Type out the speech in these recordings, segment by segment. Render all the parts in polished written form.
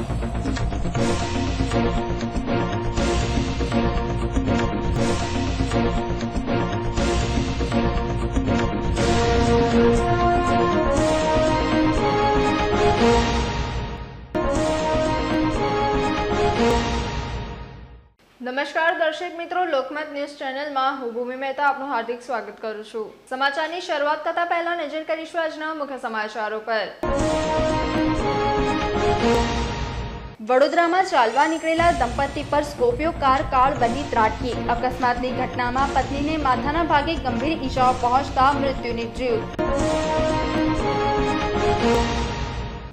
નમસ્કાર દર્શક મિત્રો, લોકમત ન્યૂઝ ચેનલમાં હું ભૂમિ મહેતા આપનું હાર્દિક સ્વાગત કરું છું। સમાચારની શરૂઆત કરતા પહેલા નજર કરીશું આજના મુખ્ય સમાચારો પર। વડોદરામાં ચાલવા નીકળેલા દંપતી પર સ્કોર્પિયો કાર કાળ બની ત્રાટકી। અકસ્માતની ઘટનામાં પત્નીને માથાના ભાગે ગંભીર ઈજાઓ પહોંચતા મૃત્યુ નીપજ્યું।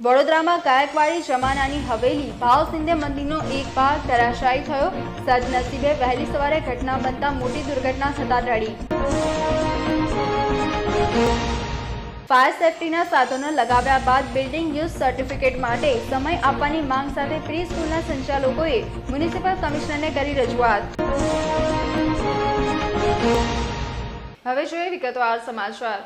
વડોદરામાં ગાયકવાડી જમાનાની હવેલી ભાવસિંધે મંદિરનો એક ભાગ ધરાશાયી થયો। સદનસીબે વહેલી સવારે ઘટના બનતા મોટી દુર્ઘટના થતા ટળી। ફાયર સેફટીના સાધનો લગાવ્યા બાદ બિલ્ડિંગ યુઝ સર્ટિફિકેટ માટે સમય આપવાની માંગ સાથે પ્રી સ્કૂલના સંચાલકોએ મ્યુનિસિપલ કમિશનરને કરી રજૂઆત। હવે જોઈએ વિગતવાર સમાચાર।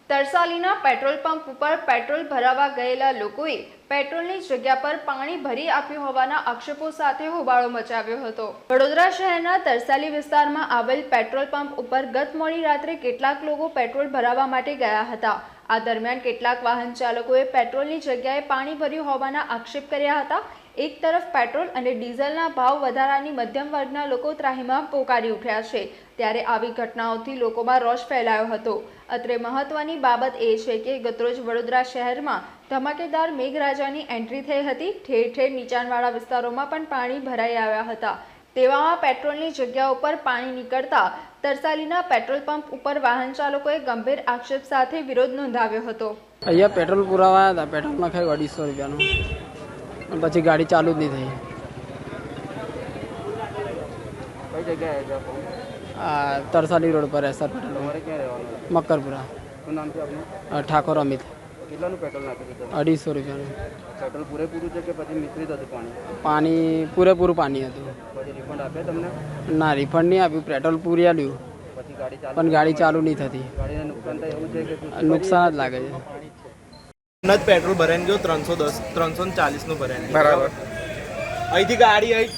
તરસાલીના પેટ્રોલ પંપ ઉપર પેટ્રોલ ભરાવા ગયેલા લોકોએ પેટ્રોલની જગ્યા પર પાણી ભરી આપ્યું હોવાના આક્ષેપો સાથે હોબાળો મચાવ્યો હતો। વડોદરા શહેરના તરસાલી વિસ્તારમાં આવેલ પેટ્રોલ પંપ ઉપર ગત મોડી રાત્રે કેટલાક લોકો પેટ્રોલ ભરાવવા માટે ગયા હતા। આ દરમિયાન કેટલાક વાહન ચાલકોએ પેટ્રોલની જગ્યાએ પાણી ભર્યું હોવાના આક્ષેપ કર્યા હતા। એક તરફ પેટ્રોલ અને ડીઝલના ભાવ વધારાની મધ્યમ વર્ગના લોકો ત્રાહિમામ પોકારી ઉઠ્યા છે, ત્યારે આવી ઘટનાઓથી લોકોમાં રોષ ફેલાયો હતો। અત્રે મહત્વની બાબત એ છે કે ગતરોજ વડોદરા શહેરમાં ધમાકેદાર મેઘરાજાની એન્ટ્રી થઈ હતી। ઠેર ઠેર નીચાણવાળા વિસ્તારોમાં પણ પાણી ભરાઈ આવ્યા હતા। તેવામાં પેટ્રોલની જગ્યા ઉપર પાણી નીકળતા તરસાલીના પેટ્રોલ પંપ ઉપર વાહન ચાલકોએ ગંભીર આક્ષેપ સાથે વિરોધ નોંધાવ્યો હતો। અહીંયા પેટ્રોલ પુરાવા હતા, પેટ્રોલ નાખાયું 250 રૂપિયાનું, પછી ગાડી ચાલુ જ નહીં થઈ। કઈ જગ્યાએ છે? આ તરસાલી રોડ પર સર પેટ્રોલ તમારે ક્યાં રહેવાનું? મક્કરપુરા। શું નામ છે આપનું? ઠાકોર અમિત। કેટલાનું પેટ્રોલ નાખ્યું છે? 250 રૂપિયાનું। પેટ્રોલ પૂરેપૂરું છે કે પછી મિશ્રિત હતું પાણી? પાણી પૂરેપૂરું પાણી હતું। પછી રિફંડ આપે તમને? ના, રિફંડ નહીં આપ્યું, પેટ્રોલ પૂરી આલ્યું પછી ગાડી ચાલુ પણ ગાડી ચાલુ નહીં થતી। ગાડીને નુકસાન થાય એવું છે કે નુકસાન જ લાગે છે। પેટ્રોલ ભરાઈને ગયો 340 નું ભરાઈને, બરાબર। અહીંથી ગાડી અહીં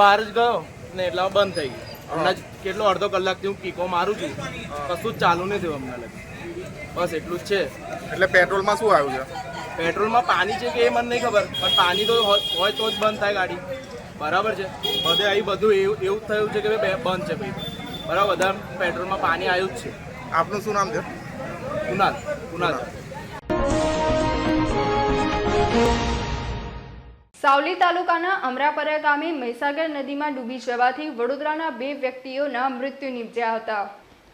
બહાર જ ગયો ને એટલામાં બંધ થઈ ગઈ। હમણાં જ કેટલો અડધો કલાકથી હું કીકો મારું છું, કશું જ ચાલુ નહીં થયું હમણાં લગી। બસ એટલું જ છે। એટલે પેટ્રોલમાં શું આવ્યું છે? પેટ્રોલમાં પાણી છે કે એ મને નહીં ખબર, પણ પાણી તો હોય તો જ બંધ થાય ગાડી, બરાબર છે। બધે અહીં બધું એવું જ થયું છે કે ભાઈ બંધ છે ભાઈ, બરાબર। બધા પેટ્રોલમાં પાણી આવ્યું જ છે। આપનું શું નામ છે? કુનાલ। સાવલી તાલુકાના અમરાપરા ગામે મહીસાગર નદીમાં ડૂબી જવાથી વડોદરાના 2 વ્યક્તિઓના મૃત્યુ નિપજ્યા હતા।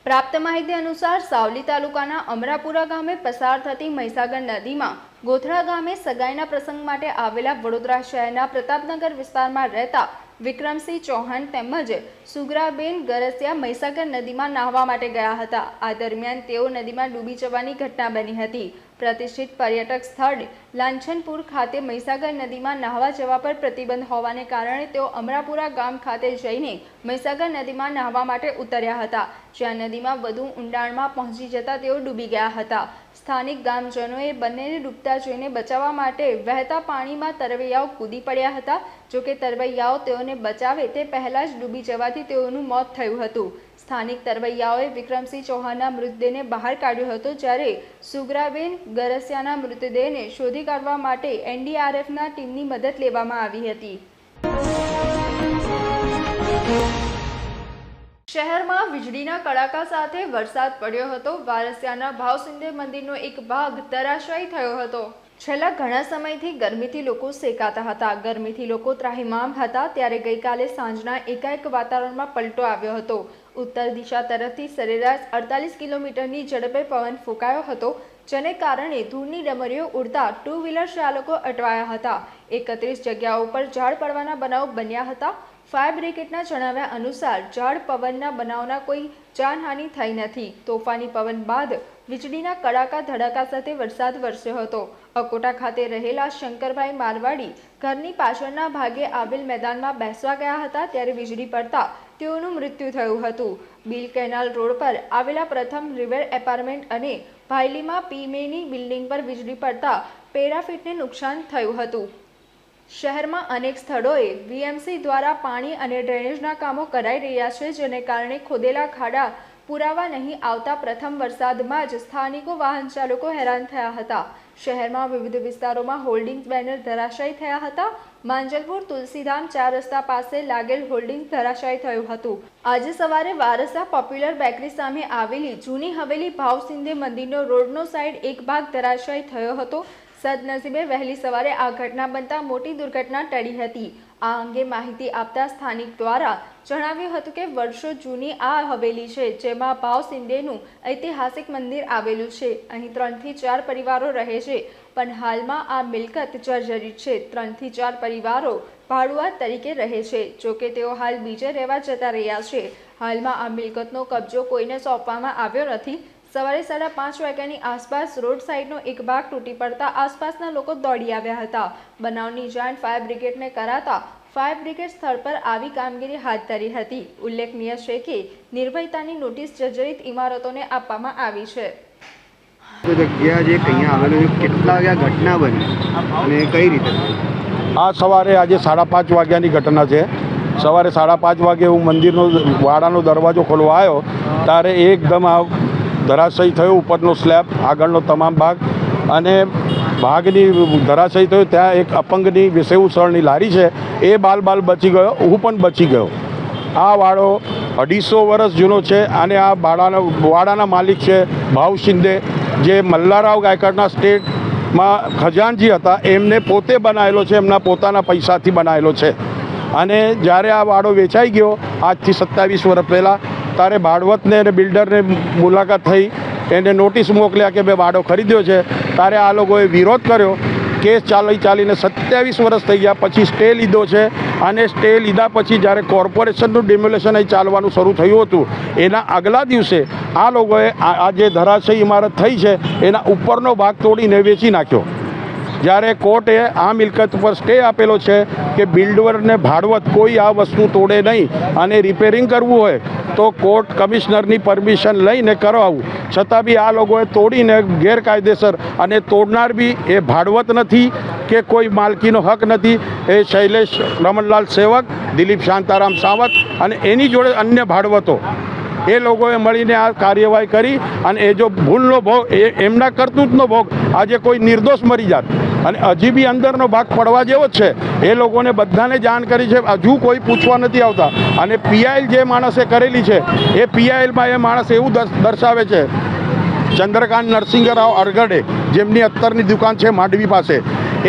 પ્રાપ્ત માહિતી અનુસાર સાવલી તાલુકાના અમરાપુરા ગામે પસાર થતી મહીસાગર નદીમાં ગોથરા ગામે સગાઈના પ્રસંગ માટે આવેલા વડોદરા શહેરના પ્રતાપનગર વિસ્તારમાં રહેતા વિક્રમસિંહ ચૌહાણ તેમજ સુગરાબેન ગરસિયા મહીસાગર નદીમાં નાહવા માટે ગયા હતા। આ દરમિયાન તેઓ નદીમાં ડૂબી જવાની ઘટના બની હતી। પ્રતિષ્ઠિત પર્યટક સ્થળ લાંછનપુર ખાતે મહીસાગર નદીમાં નાહવા જવા પર પ્રતિબંધ હોવાને કારણે તેઓ અમરાપુરા ગામ ખાતે જઈને મહીસાગર નદીમાં નાહવા માટે ઉતર્યા હતા, જ્યાં નદીમાં વધુ ઊંડાણમાં પહોંચી જતા તેઓ ડૂબી ગયા હતા। સ્થાનિક ગામજનોએ બંનેને ડૂબતા જોઈને બચાવવા માટે વહેતા પાણીમાં તરવૈયાઓ કૂદી પડ્યા હતા। જોકે તરવૈયાઓ તેઓને બચાવે તે પહેલા જ ડૂબી જવાથી તેઓનું મોત થયું હતું। સ્થાનિક તરવૈયાઓએ વિક્રમસિંહ ચૌહાણના મૃતદેહને બહાર કાઢ્યો હતો, જ્યારે સુગરાબેન ગરસિયાના મૃતદેહને શોધી કાઢવા માટે એનડીઆરએફના ટીમની મદદ લેવામાં આવી હતી। શહેરમાં વીજળીના કડાકા સાથે વરસાદ પડ્યો હતો। વારસિયાના ભાવસિંધે મંદિરનો એક ભાગ ધરાશાયી થયો હતો। છેલ્લા ઘણા સમયથી ગરમીથી લોકો સેકાતા હતા, ગરમીથી લોકો ત્રાહિમામ હતા, ત્યારે ગઈકાલે સાંજના એકાએક વાતાવરણમાં પલટો આવ્યો હતો। ઉત્તર દિશા તરફથી સરેરાશ 48 કિલોમીટરની ઝડપે પવન ફૂંકાયો હતો, જેને કારણે ધૂળની ડમરીઓ ઉડતા 2 વ્હીલર ચાલકો અટવાયા હતા। 31 જગ્યાઓ પર ઝાડ પડવાના બનાવો બન્યા હતા। ફાયર બ્રિગેડના જણાવ્યા અનુસાર ઝાડ પવનના બનાવના કોઈ જાનહાનિ થઈ નથી। તોફાની પવન બાદ વીજળીના કડાકા ધડાકા સાથે વરસાદ વરસ્યો હતો। અકોટા ખાતે રહેલા શંકરભાઈ મારવાડી ઘરની પાછળના ભાગે આવેલ મેદાનમાં બેસવા ગયા હતા, ત્યારે વીજળી પડતા તેઓનું મૃત્યુ થયું હતું. બિલ કેનાલ રોડ પર આવેલા પ્રથમ રિવર એપાર્ટમેન્ટ અને ભાયલીમાં પીમેની બિલ્ડિંગ પર વીજળી પડતા પેરાફિટને નુકસાન થયું હતું. શહેરમાં અનેક સ્થળોએ વીએમસી દ્વારા પાણી અને ડ્રેનેજના કામો કરાઈ રહ્યા છે, જેને કારણે ખોદેલા ખાડા પુરાવા નહીં આવતા પ્રથમ વરસાદમાં જ સ્થાનિકો વાહન ચાલકો હેરાન થયા હતા. શહેરમાં વિવિધ વિસ્તારોમાં હોલ્ડિંગ બેનર ધરાશાયી થયા હતા. માંજલપુર તુલસીધામ 4 રસ્તા પાસે લાગેલ હોલ્ડિંગ ધરાશાયી થયું હતું. આજે સવારે વારસા પોપ્યુલર બેકરી સામે આવેલી જૂની હવેલી ભાવસિંધે મંદિરનો રોડનો સાઈડ એક ભાગ ધરાશાયી થયો હતો. સદનસીબે વહેલી સવારે આ ઘટના બનતા મોટી દુર્ઘટના ટળી હતી. આ અંગે માહિતી આપતા સ્થાનિક દ્વારા જણાવ્યું હતું કે વર્ષો જૂની આ હવેલી છે, જેમાં ભાવસિંધેનું ઐતિહાસિક મંદિર આવેલું છે. અહીં 3 થી 4 પરિવારો રહે છે, પણ હાલમાં આ મિલકત જર્જરિત છે. 3 થી 4 પરિવારો ભાડુઆત તરીકે રહે છે, જોકે તેઓ હાલ બીજે રહેવા જતા રહ્યા છે. હાલમાં આ મિલકતનો કબજો કોઈને સોંપવામાં આવ્યો નથી. સવારે 5:30 વાગ્યાની આસપાસ રોડ સાઈડનો એક ભાગ તૂટી પડતા આસપાસના લોકો દોડી આવ્યા હતા. બનાવની જાણ ફાયર બ્રિગેડને કરાતા ફાયર બ્રિગેડ સ્થળ પર આવી કામગીરી હાથ ધરી હતી. ઉલ્લેખનીય છે કે નિર્ભયતાની નોટિસ જર્જરિત ઇમારતોને આપવામાં આવી છે. જગ્યા જે અહીંયા આવેલું છે, કેટલા વાગ્યા ઘટના બની અને કઈ રીતે? આ સવારે આજે 5:30 વાગ્યાની ઘટના છે. સવારે 5:30 વાગે હું મંદિરનો વાડાનો દરવાજો ખોલવા આવ્યો ત્યારે એકદમ આ ધરાશયી થયું. ઉપરનો સ્લેબ, આગળનો તમામ ભાગ અને ભાગની ધરાશયી થયું. ત્યાં એક અપંગની વિસેવસળની લારી છે, એ બાલ બચી ગયો. હું પણ બચી ગયો. આ વાડો 250 વર્ષ જૂનો છે અને આ વાડાના માલિક છે ભાવસિંધે, જે મલ્હારરાવ ગાયકવાડના સ્ટેટમાં ખજાનજી હતા. એમને પોતે બનાવેલો છે, એમના પોતાના પૈસાથી બનાવેલો છે. અને જ્યારે આ વાડો વેચાઈ ગયો આજથી 27 વર્ષ પહેલાં, ત્યારે ભાડવતને અને બિલ્ડરને મુલાકાત થઈ, એને નોટિસ મોકલ્યા કે ભાઈ વાડો ખરીદ્યો છે. ત્યારે આ લોકોએ વિરોધ કર્યો. કેસ ચાલીને 27 વર્ષ થઈ ગયા. પછી સ્ટે લીધો છે અને સ્ટે લીધા પછી જ્યારે કોર્પોરેશનનું ડિમોલેશન અહીં ચાલવાનું શરૂ થયું હતું, એના આગલા દિવસે આ લોકોએ આ જે ધરાશયી ઇમારત થઈ છે એના ઉપરનો ભાગ તોડીને વેચી નાખ્યો. જ્યારે કોર્ટે આ મિલકત પર સ્ટે આપેલો છે કે બિલ્ડરને ભાડવત કોઈ આ વસ્તુ તોડે નહીં અને રિપેરિંગ કરવું હોય તો કોર્ટ કમિશનરની પરમિશન લઈને કરાવવું. છતાં બી આ લોકોએ તોડીને ગેરકાયદેસર, અને તોડનાર બી એ ભાડવત નથી કે કોઈ માલકીનો હક નથી. એ શૈલેષ રમણલાલ સેવક, દિલીપ શાંતારામ સાવત અને એની જોડે અન્ય ભાડવતો, એ લોકોએ મળીને આ કાર્યવાહી કરી. અને એ જો ભૂલનો ભોગ, એમના કરતૂતનો ભોગ આજે કોઈ નિર્દોષ મરી જાત. અને હજી બી અંદરનો ભાગ પડવા જેવો જ છે. એ લોકોને બધાને જાણ કરી છે, હજુ કોઈ પૂછવા નથી આવતા. અને પીઆઈએલ જે માણસે કરેલી છે, એ પીઆઈએલમાં એ માણસ એવું દર્શાવે છે, ચંદ્રકાંત નરસિંહરાવ અરગડે, જેમની અત્તરની દુકાન છે માંડવી પાસે,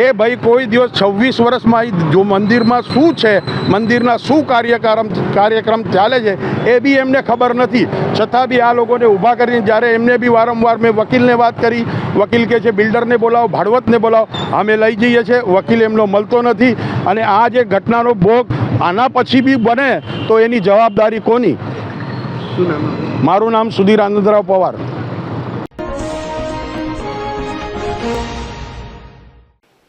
એ ભાઈ કોઈ દિવસ 26 વર્ષમાં જો મંદિરમાં શું છે, મંદિરના શું કાર્યક્રમ ચાલે છે એ બી એમને ખબર નથી. છતાં બી આ લોકોને ઊભા કરીને, જ્યારે એમને બી વારંવાર મેં વકીલને વાત કરી, વકીલ કહે છે ભાડવતને બોલાવો, અમે લઈ જઈએ છીએ. વકીલ એમનો મળતો નથી. અને આ જે ઘટનાનો ભોગ આના પછી બી બને તો એની જવાબદારી કોની? શું નામ? મારું નામ સુધીર આનંદરાવ પવાર.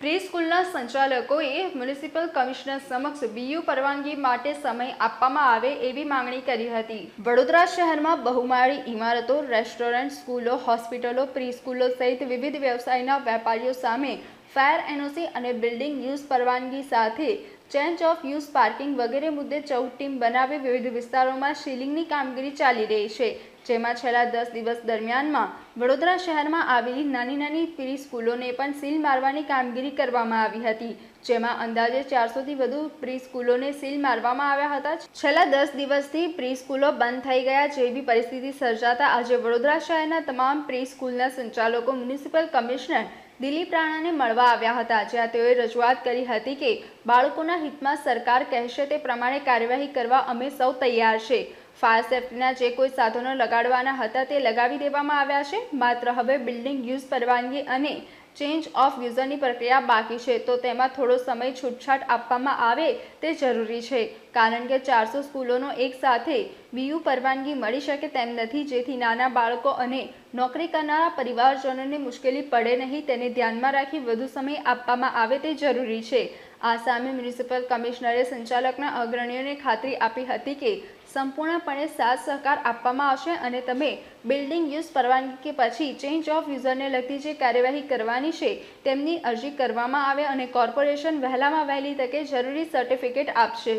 પ્રી સ્કૂલના સંચાલકોએ મ્યુનિસિપલ કમિશનર સમક્ષ બીયુ પરવાનગી માટે સમય આપવામાં આવે એવી માંગણી કરી હતી. વડોદરા શહેરમાં બહુમાળી ઇમારતો, રેસ્ટોરન્ટ, સ્કૂલો, હોસ્પિટલો, પ્રી સ્કૂલો સહિત વિવિધ વ્યવસાયના વેપારીઓ સામે ફાયર એનઓસી અને બિલ્ડિંગ યુઝ પરવાનગી સાથે ચેન્જ ઓફ યુઝ પાર્કિંગ વગેરે મુદ્દે 14 ટીમ બનાવી વિવિધ વિસ્તારોમાં સીલિંગની કામગીરી ચાલી રહી છે. જેમાં છેલ્લા 10 દિવસ દરમિયાનમાં વડોદરા શહેરમાં આવેલી નાની પ્રી સ્કૂલોને પણ સીલ મારવાની કામગીરી કરવામાં આવી હતી. જેમાં અંદાજે 400થી વધુ પ્રી સ્કૂલોને સીલ મારવામાં આવ્યા હતા. છેલ્લા 10 દિવસથી પ્રી સ્કૂલો બંધ થઈ ગયા જેવી પરિસ્થિતિ સર્જાતા આજે વડોદરા શહેરના તમામ પ્રી સ્કૂલના સંચાલકો મ્યુનિસિપલ કમિશનર દિલીપ રાણાને મળવા આવ્યા હતા, જ્યાં તેઓએ રજૂઆત કરી હતી કે બાળકોના હિતમાં સરકાર કહેશે તે પ્રમાણે કાર્યવાહી કરવા અમે સૌ તૈયાર છે. ફાયર સેફ્ટીના જે કોઈ સાધનો લગાડવાના હતા તે લગાવી દેવામાં આવ્યા છે. માત્ર હવે બિલ્ડિંગ યુઝ પરવાનગી અને ચેન્જ ઓફ યુઝરની પ્રક્રિયા બાકી છે, તો તેમાં થોડો સમય છૂટછાટ આપવામાં આવે તે જરૂરી છે. કારણ કે 400 સ્કૂલોનો એક સાથે બીયુ પરવાનગી મળી શકે તેમ નથી, જેથી નાના બાળકો અને નોકરી કરનારા પરિવારજનોને મુશ્કેલી પડે નહીં, તેને ધ્યાનમાં રાખી વધુ સમય આપવામાં આવે તે જરૂરી છે. આ સામે મ્યુનિસિપલ કમિશનરે સંચાલકના અગ્રણીઓને ખાતરી આપી હતી કે સંપૂર્ણપણે સાથ સહકાર આપવામાં આવશે અને તમે બિલ્ડિંગ યુઝ પરવાનગી કે પછી ચેન્જ ઓફ યુઝરને લગતી જે કાર્યવાહી કરવાની છે તેમની અરજી કરવામાં આવે અને કોર્પોરેશન વહેલામાં વહેલી તકે જરૂરી સર્ટિફિકેટ આપશે.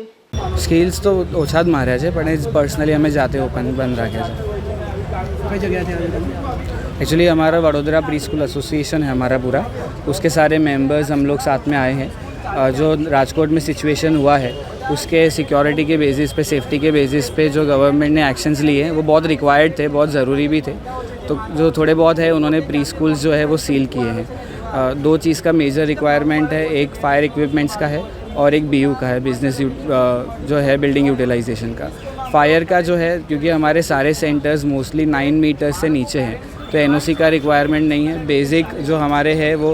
સ્કિલ્સ તો ઓછા જ માર્યા છે પણ એ પર્સનલી અમે જાતે ઓપન બંધ રાખ્યા છે. કઈ જગ્યાથી एक्चुअली हमारा वडोदरा प्री स्कूल एसोसिएशन है हमारा पूरा, उसके सारे मेंबर्स हम लोग साथ में आए हैं. जो राजकोट में सिचुएशन हुआ है उसके सिक्योरिटी के बेसिस पे, सेफ्टी के बेसिस पे जो गवर्नमेंट ने एक्शंस लिए हैं वो बहुत रिक्वायर्ड थे, बहुत ज़रूरी भी थे. तो जो थोड़े बहुत है उन्होंने प्री स्कूल्स जो है वो सील किए हैं. दो चीज़ का मेजर रिक्वायरमेंट है, एक फायर इक्विपमेंट्स का है और एक BU का है, बिजनेस जो है बिल्डिंग यूटिलाइजेशन का. फायर का जो है क्योंकि हमारे सारे सेंटर्स मोस्टली 9 मीटर से नीचे हैं तो NOC का रिक्वायरमेंट नहीं है. बेसिक जो हमारे है वो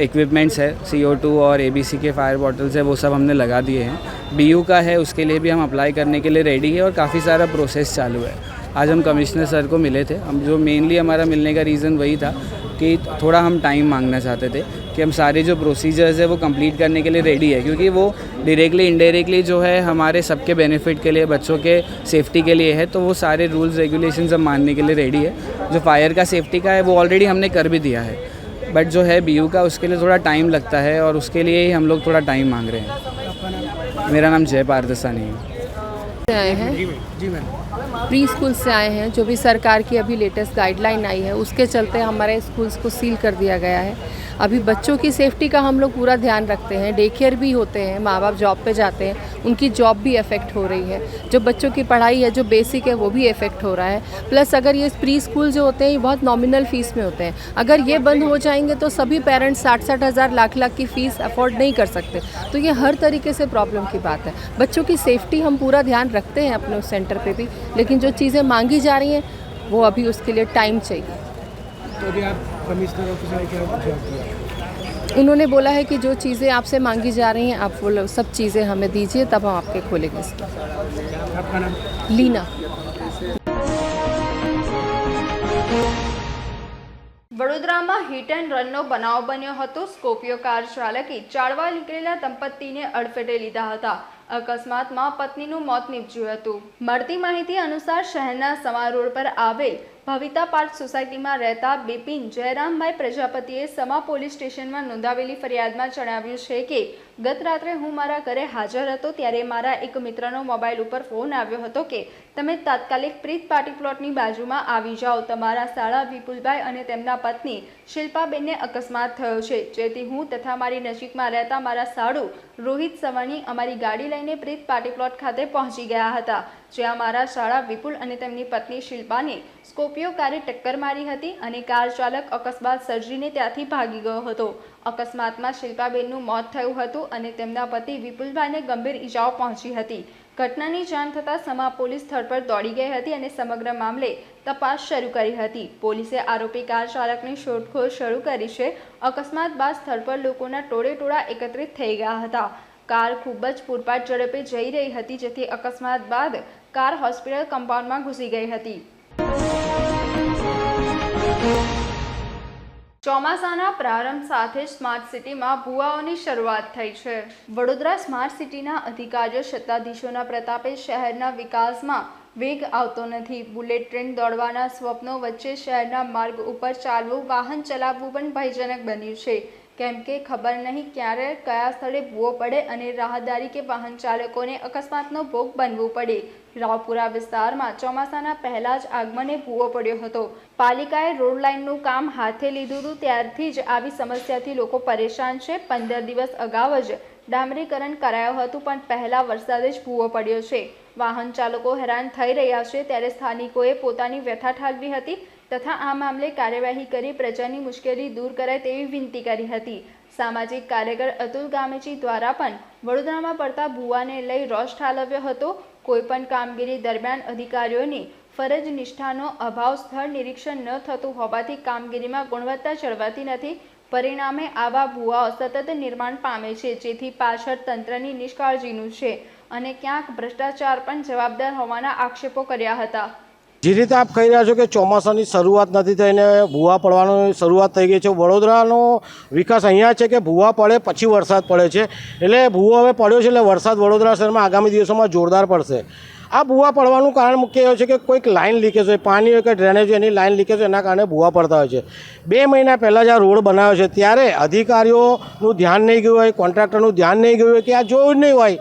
इक्विपमेंट्स है, CO2 और ABC के फायर बॉटल्स है वो सब हमने लगा दिए हैं. BU का है उसके लिए भी हम अप्लाई करने के लिए रेडी है और काफ़ी सारा प्रोसेस चालू है. आज हम कमिश्नर सर को मिले थे. हम जो मेनली हमारा मिलने का रीज़न वही था कि थोड़ा हम टाइम मांगना चाहते थे कि हम सारे जो प्रोसीजर्स है वो कंप्लीट करने के लिए रेडी है क्योंकि वो डायरेक्टली इनडायरेक्टली जो है हमारे सबके बेनिफिट के लिए, बच्चों के सेफ्टी के लिए है. तो वो सारे रूल्स रेगुलेशंस हम मानने के लिए रेडी है. जो फायर का सेफ्टी का है वो ऑलरेडी हमने कर भी दिया है बट जो है BU का उसके लिए थोड़ा टाइम लगता है और उसके लिए ही हम लोग थोड़ा टाइम मांग रहे हैं. मेरा नाम जय पारदसानी है. आए हैं जी मैम. प्री स्कूल से आए हैं. जो भी सरकार की अभी लेटेस्ट गाइडलाइन आई है उसके चलते हमारे स्कूल्स को सील कर दिया गया है. अभी बच्चों की सेफ्टी का हम लोग पूरा ध्यान रखते हैं. डे केयर भी होते हैं, माँ बाप जॉब पे जाते हैं, उनकी जॉब भी इफ़ेक्ट हो रही है. जो बच्चों की पढ़ाई है जो बेसिक है वो भी इफ़ेक्ट हो रहा है. प्लस अगर ये प्री स्कूल जो होते हैं ये बहुत नॉमिनल फ़ीस में होते हैं. अगर ये बंद हो जाएंगे तो सभी पेरेंट्स 60-60 हज़ार लाख की फ़ीस अफोर्ड नहीं कर सकते. तो ये हर तरीके से प्रॉब्लम की बात है. बच्चों की सेफ्टी हम पूरा ध्यान रखते हैं अपने उस सेंटर पर भी, लेकिन जो चीज़ें मांगी जा रही हैं वो अभी उसके लिए टाइम चाहिए. तो अभी आप कमिश्नर ऑफिस में क्या जवाब दिया? उन्होंने बोला है कि जो चीज़ें आपसे मांगी जा रही हैं आप वो सब चीज़ें हमें दीजिए तब हम आपके खोलेंगे. आपका नाम? लीना. વડોદરામાં હિટ એન્ડ રનનો બનાવ બન્યો હતો. સ્કોર્પિયો કાર ચાલકે ચાળવા નીકળેલા દંપતીને અડફેટે લીધા હતા. અકસ્માતમાં પત્નીનું મોત નીપજ્યું હતું. મળતી માહિતી અનુસાર શહેરના સમા રોડ પર આવેલ ભવિતા પાર્ક સોસાયટીમાં રહેતા બિપિન જયરામભાઈ પ્રજાપતિએ સમા પોલીસ સ્ટેશનમાં નોંધાવેલી ફરિયાદમાં જણાવ્યું છે કે ગત રાત્રે હું મારા ઘરે હાજર હતો ત્યારે મારા એક મિત્રનો મોબાઈલ ઉપર ફોન આવ્યો હતો કે તમે તાત્કાલિક પ્રીત પાર્ટી પ્લોટની બાજુમાં આવી જાઓ. તમારા સાળા વિપુલભાઈ અને તેમના પત્ની શિલ્પાબેનને અકસ્માત થયો છે. જેથી હું તથા મારી નજીકમાં રહેતા મારા સાળુ રોહિત સવાણી અમારી ગાડી લઈને પ્રીત પાર્ટી પ્લોટ ખાતે પહોંચી ગયા હતા, જ્યાં મારા સાળા વિપુલ અને તેમની પત્ની શિલ્પાને સ્કોર્પિયો કારે ટક્કર મારી હતી અને કાર ચાલક અકસ્માત સર્જીને ત્યાંથી ભાગી ગયો હતો. અકસ્માતમાં શિલ્પાબેનનું મોત થયું હતું અને તેમના પતિ વિપુલભાઈને ગંભીર ઈજાઓ પહોંચી હતી. ઘટનાની જાણ થતાં સમા પોલીસ સ્થળ પર દોડી ગઈ હતી અને સમગ્ર મામલે તપાસ શરૂ કરી હતી. પોલીસે આરોપી કાર ચાલકની શોધખોળ શરૂ કરી છે. અકસ્માત બાદ સ્થળ પર લોકોના ટોળેટોળા એકત્રિત થઈ ગયા હતા. કાર ખૂબ જ પૂરપાટ ઝડપે જઈ રહી હતી, જેથી અકસ્માત બાદ કાર હોસ્પિટલ કમ્પાઉન્ડમાં ઘૂસી ગઈ હતી. ચોમાસાના પ્રારંભ સાથે જ સ્માર્ટ સિટીમાં ભૂવાઓની શરૂઆત થઈ છે. વડોદરા સ્માર્ટ સિટીના અધિકારીઓ સત્તાધીશોના પ્રતાપે શહેરના વિકાસમાં વેગ આવતો નથી. બુલેટ ટ્રેન દોડવાના સ્વપ્નો વચ્ચે શહેરના માર્ગ ઉપર ચાલવું, વાહન ચલાવવું પણ ભયજનક બન્યું છે. કેમ કે ખબર નહીં ક્યારે કયા સ્થળે ભૂવો પડે અને રાહદારી કે વાહન ચાલકોને અકસ્માતનો ભોગ બનવું પડે. રાવપુરા વિસ્તારમાં ચોમાસાના પહેલા જ આગમને ભૂવો પડ્યો હતો. પાલિકાએ રોડ લાઇનનું કામ હાથે લીધું હતું ત્યારથી જ આવી સમસ્યાથી લોકો પરેશાન છે. 15 દિવસ અગાઉ જ ડામરીકરણ કરાયું હતું પણ પહેલા વરસાદે જ ભૂવો પડ્યો છે. વાહન ચાલકો હેરાન થઈ રહ્યા છે ત્યારે સ્થાનિકોએ પોતાની વ્યથા ઠાલવી હતી તથા આ મામલે કાર્યવાહી કરી પ્રજાની મુશ્કેલી દૂર કરાય તેવી વિનંતી કરી હતી. સામાજિક કાર્યકર અતુલ ગામેચી દ્વારા પણ વડોદરામાં પડતા ભૂવાને લઈ રોષ ઠાલવ્યો હતો. કોઈપણ કામગીરી દરમિયાન અધિકારીઓની ફરજ નિષ્ઠાનો અભાવ, સ્થળ નિરીક્ષણ ન થતું હોવાથી કામગીરીમાં ગુણવત્તા જળવાતી નથી. પરિણામે આવા ભૂવાઓ સતત નિર્માણ પામે છે, જેથી પાછળ તંત્રની નિષ્કાળજીનું છે અને ક્યાંક ભ્રષ્ટાચાર પણ જવાબદાર હોવાના આક્ષેપો કર્યા હતા. જે રીતે આપ કહી રહ્યા છો કે ચોમાસાની શરૂઆત નથી થઈને ભૂવા પડવાની શરૂઆત થઈ ગઈ છે. વડોદરાનો વિકાસ અહીંયા છે કે ભૂવા પડે પછી વરસાદ પડે છે. એટલે ભૂવો હવે પડ્યો છે એટલે વરસાદ વડોદરા શહેરમાં આગામી દિવસોમાં જોરદાર પડશે. આ ભૂવા પડવાનું કારણ મુખ્ય એવું છે કે કોઈક લાઇન લીકેજ હોય, પાણી હોય કે ડ્રેનેજ હોય, એની લાઇન લીકેજ હોય, એના કારણે ભૂવા પડતા હોય છે. 2 મહિના પહેલાં જ આ રોડ બનાવ્યો છે ત્યારે અધિકારીઓનું ધ્યાન નહીં ગયું હોય, કોન્ટ્રાક્ટરનું ધ્યાન નહીં ગયું હોય કે આ જોયું જ નહીં હોય,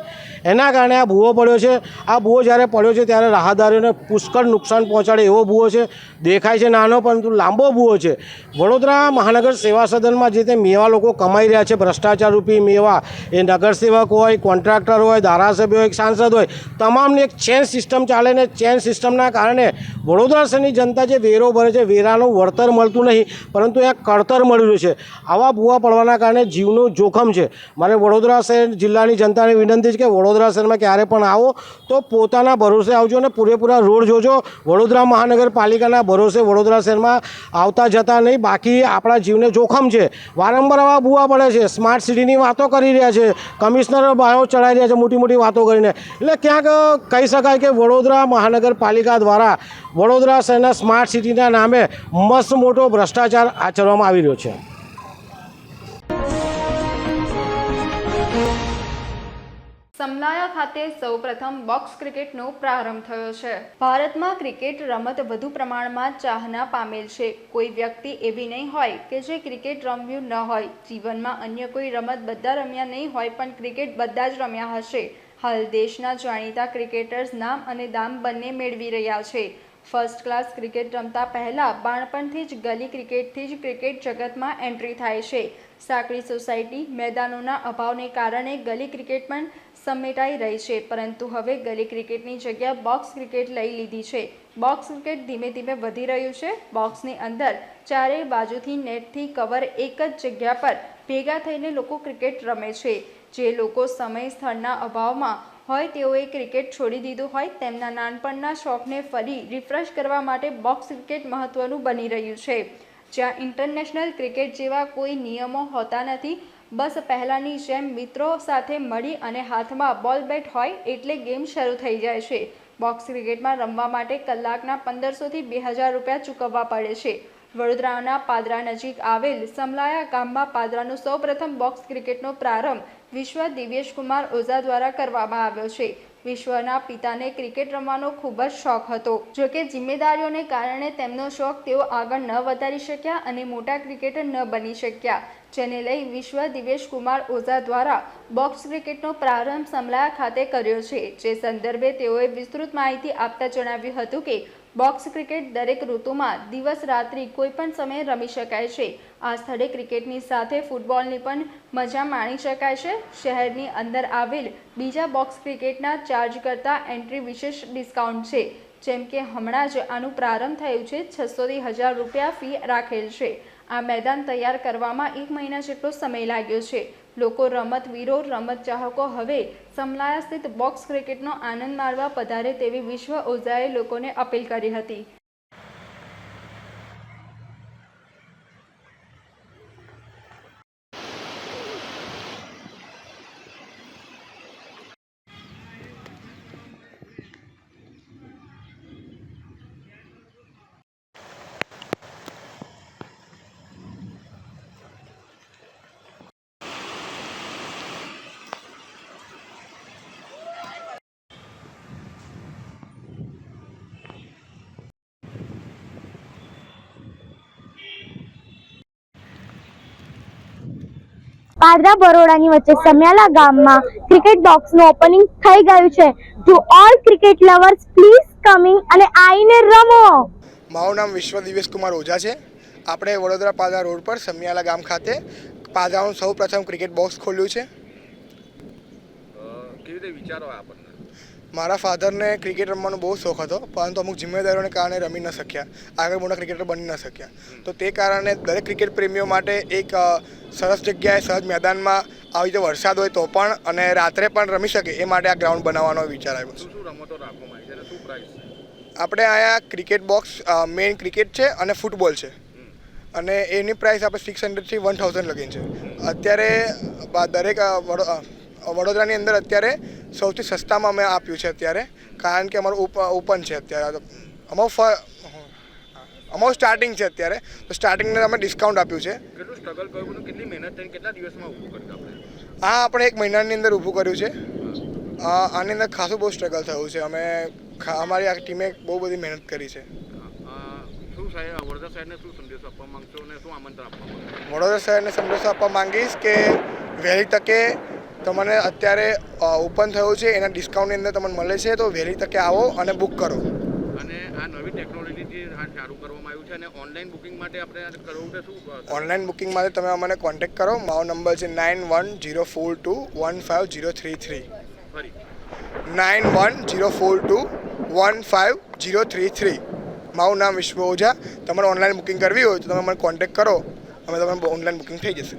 એના કારણે આ ભૂવો પડ્યો છે. આ ભૂવો જ્યારે પડ્યો છે ત્યારે રાહદારીઓને પુષ્કળ નુકસાન પહોંચાડે એવો ભૂવો છે. દેખાય છે નાનો પરંતુ લાંબો ભૂવો છે. વડોદરા મહાનગર સેવા સદનમાં જે તે મેવા લોકો કમાઈ રહ્યા છે, ભ્રષ્ટાચાર રૂપી મેવા, એ નગરસેવક હોય, કોન્ટ્રાક્ટર હોય, ધારાસભ્ય હોય, સાંસદ હોય, તમામની એક ચેન સિસ્ટમ ચાલે ને ચેન સિસ્ટમના કારણે વડોદરા શહેરની જનતા જે વેરો ભરે છે, વેરાનું વળતર મળતું નહીં પરંતુ એક કળતર મળી રહ્યું છે. આવા ભૂવા પડવાના કારણે જીવનું જોખમ છે. મારે વડોદરા શહેર જિલ્લાની જનતાને વિનંતી છે કે વડોદરા શહેરમાં ક્યારે પણ આવો તો પોતાના ભરોસે આવજો અને પૂરેપૂરા રોડ જોજો. વડોદરા મહાનગરપાલિકાના ભરોસે વડોદરા શહેરમાં આવતા જતા નહીં, બાકી આપણા જીવને જોખમ છે. વારંવાર આવા ભૂવા પડે છે. સ્માર્ટ સિટીની વાતો કરી રહ્યા છે, કમિશનર બાયો ચડાવી રહ્યા છે મોટી મોટી વાતો કરીને. એટલે ક્યાંક કહી શકાય કે વડોદરા મહાનગરપાલિકા દ્વારા વડોદરા શહેરના સ્માર્ટ સિટીના નામે મસ્ત મોટો ભ્રષ્ટાચાર આચરવામાં આવી રહ્યો છે. સમલાયા ખાતે સૌપ્રથમ બોક્સ ક્રિકેટનો પ્રારંભ થયો છે. ભારતમાં ક્રિકેટ રમત વધુ પ્રમાણમાં ચાહના પામેલ છે. કોઈ વ્યક્તિ એવી નહીં હોય કે જે ક્રિકેટ રમ્યું ન હોય. જીવનમાં અન્ય કોઈ રમત બધા રમ્યા નહીં હોય પણ ક્રિકેટ બધા જ રમ્યા હશે. હાલ દેશના જાણીતા ક્રિકેટર્સ નામ અને દામ બંને મેળવી રહ્યા છે. ફર્સ્ટ ક્લાસ ક્રિકેટ રમતા પહેલાં બાળપણથી જ ગલી ક્રિકેટથી જ ક્રિકેટ જગતમાં એન્ટ્રી થાય છે. સાંકડી સોસાયટી, મેદાનોના અભાવને કારણે ગલી ક્રિકેટ પણ સમેટાઈ રહી છે, પરંતુ હવે ગલી ક્રિકેટની જગ્યા બોક્સ ક્રિકેટ લઈ લીધી છે. બોક્સ ક્રિકેટ ધીમે ધીમે વધી રહ્યું છે. બોક્સની અંદર ચારેય બાજુથી નેટથી કવર એક જ જગ્યા પર ભેગા થઈને લોકો ક્રિકેટ રમે છે. જે લોકો સમય સ્થળના અભાવમાં હોય તેઓએ ક્રિકેટ છોડી દીધું હોય, તેમના નાનપણના શોખને ફરી રિફ્રેશ કરવા માટે બોક્સ ક્રિકેટ મહત્ત્વનું બની રહ્યું છે. જ્યાં ઇન્ટરનેશનલ ક્રિકેટ જેવા કોઈ નિયમો હોતા નથી, બસ પહેલાંની જેમ મિત્રો સાથે મળી અને હાથમાં બોલ બેટ હોય એટલે ગેમ શરૂ થઈ જાય છે. બોક્સ ક્રિકેટમાં રમવા માટે કલાકના 1500થી 2000 રૂપિયા ચૂકવવા પડે છે. વડોદરાના પાદરા નજીક આવેલ સમલાયા ગામમાં પાદરાનો સૌપ્રથમ બોક્સ ક્રિકેટનો પ્રારંભ વિશ્વ દિવ્યેશકુમાર ઓઝા દ્વારા કરવામાં આવ્યો છે. વિશ્વના પિતાને ક્રિકેટ રમવાનો ખૂબ જ શોખ હતો. જોકે જિમ્મેદારીઓને કારણે તેમનો શોખ તેઓ આગળ ન વધારી શક્યા અને મોટા ક્રિકેટર ન બની શક્યા, જેને લઈ વિશ્વ દિવ્યેશકુમાર ઓઝા દ્વારા બોક્સ ક્રિકેટનો પ્રારંભ સમલાયા ખાતે કર્યો છે. જે સંદર્ભે તેઓએ વિસ્તૃત માહિતી આપતા જણાવ્યું હતું કે બોક્સ ક્રિકેટ દરેક ઋતુમાં દિવસ રાત્રિ કોઈ પણ સમયે રમી શકાય છે. આ સ્થળે ક્રિકેટની સાથે ફૂટબોલની પણ મજા માણી શકાય છે. શહેરની અંદર આવેલ બીજા બોક્સ ક્રિકેટના ચાર્જ કરતાં એન્ટ્રી વિશેષ ડિસ્કાઉન્ટ છે. જેમ કે હમણાં જ આનું પ્રારંભ થયું છે. 600થી 1000 રૂપિયા ફી રાખેલ છે. આ મેદાન તૈયાર કરવામાં 1 મહિના જેટલો સમય લાગ્યો છે. લોકો રમતવીરો, રમત ચાહકો હવે સમલાયા સ્થિત બોક્સ ક્રિકેટનો આનંદ માણવા પધારે તેવી વિશ્વ ઓઝાએ લોકોને અપીલ કરી હતી. પાદરા બરોડાની વચ્ચે સમ્યાલા ગામમાં ક્રિકેટ બોક્સનું ઓપનિંગ થઈ ગયું છે. To all cricket lovers please coming અને આવીને રમો. મારું નામ વિશ્વ દિવ્યેશકુમાર ઓઝા છે. આપણે વડોદરા પાદરા રોડ પર સમ્યાલા ગામ ખાતે પાદરાનું સૌ પ્રથમ ક્રિકેટ બોક્સ ખોલ્યું છે. કેવી રીતે વિચારો આપણને? મારા ફાધરને ક્રિકેટ રમવાનો બહુ શોખ હતો, પરંતુ અમુક જિમ્મેદારીઓને કારણે રમી ન શક્યા, આગળ મોટા ક્રિકેટર બની ન શક્યા. તો તે કારણે દરેક ક્રિકેટ પ્રેમીઓ માટે એક સરસ જગ્યાએ, સહજ મેદાનમાં આવી રીતે વરસાદ હોય તો પણ અને રાત્રે પણ રમી શકે એ માટે આ ગ્રાઉન્ડ બનાવવાનો વિચાર આવ્યો છે. શું રમતો રાખવામાં આવી છે અને શું પ્રાઇસ? આપણે અહીંયા ક્રિકેટ બોક્સ, મેઇન ક્રિકેટ છે અને ફૂટબોલ છે, અને એની પ્રાઇસ આપણે 600થી 1000 લગી છે. અત્યારે દરેક વડોદરાની અંદર અત્યારે સૌથી સસ્તામાં અમે આપ્યું છે અત્યારે, કારણ કે અમારું ઓપન છે અત્યારે અમારું સ્ટાર્ટિંગ છે અત્યારે, તો સ્ટાર્ટિંગને અમે ડિસ્કાઉન્ટ આપ્યું છે. કેટલું સ્ટ્રગલ કર્યું બધું, કેટલી મહેનત થઈને કેટલા દિવસમાં ઊભું કર્યું આપણે? હા, આપણે 1 મહિનાની અંદર ઊભું કર્યું છે. આની અંદર ખાસું બહુ સ્ટ્રગલ થયું છે. અમારી આ ટીમે બહુ બધી મહેનત કરી છે. શું સાહેબ વડોદરા શહેરને શું સંદેશો આપવા માંગશો અને શું આમંત્રણ આપવા માંગશો? વડોદરા શહેરને સંદેશો આપવા માંગીશ કે વહેલી તકે તમને અત્યારે ઓપન થયું છે, એના ડિસ્કાઉન્ટની અંદર તમને મળે છે, તો વહેલી તકે આવો અને બુક કરો. અને આ નવી ટેકનોલોજી જે ચાલુ કરવામાં આવ્યું છે અને ઓનલાઈન બુકિંગ માટે આપણે કરવું છે શું? ઓનલાઈન બુકિંગ માટે તમે અમને કોન્ટેક્ટ કરો. મારો નંબર છે 9104215033. ફરી 9104215033. મારું નામ વિશ્વ ઓઝા. તમારે ઓનલાઈન બુકિંગ કરવી હોય તો તમે મને કોન્ટેક્ટ કરો, અમે તમને ઓનલાઈન બુકિંગ થઈ જશે.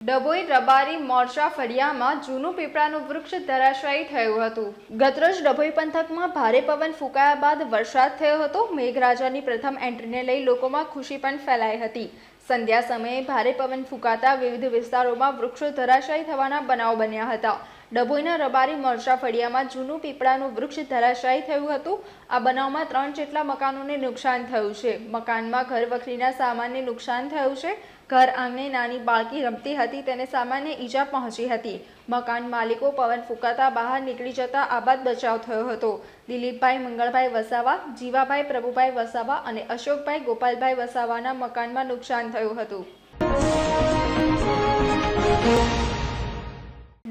ડભોઈ રબારી મોરચા ફળિયામાં જૂનું પીપળાનું વૃક્ષ ધરાશાયી થયું હતું. ગતરોજ ડભોઈ પંથકમાં ભારે પવન ફૂંકાયા બાદ વરસાદ થયો હતો. મેઘરાજાની પ્રથમ એન્ટ્રીને લઈ લોકોમાં ખુશી પણ ફેલાઈ હતી. સંધ્યા સમયે ભારે પવન ફૂંકાતા વિવિધ વિસ્તારોમાં વૃક્ષો ધરાશાયી થવાના બનાવ બન્યા હતા. ડભોઈના રબારી મોરચા ફળિયામાં જૂનું પીપળાનું વૃક્ષ ધરાશાયી થયું હતું. આ બનાવમાં 3 જેટલા મકાનોને નુકસાન થયું છે. મકાનમાં ઘરવખરીના સામાનને નુકસાન થયું છે. ઘર આંગણે નાની બાળકી રમતી હતી, તેને સામાન્ય ઈજા પહોંચી હતી. મકાન માલિકો પવન ફૂંકાતા બહાર નીકળી જતા આબાદ બચાવ થયો હતો. દિલીપભાઈ મંગળભાઈ વસાવા, જીવાભાઈ પ્રભુભાઈ વસાવા અને અશોકભાઈ ગોપાલભાઈ વસાવાના મકાનમાં નુકસાન થયું હતું.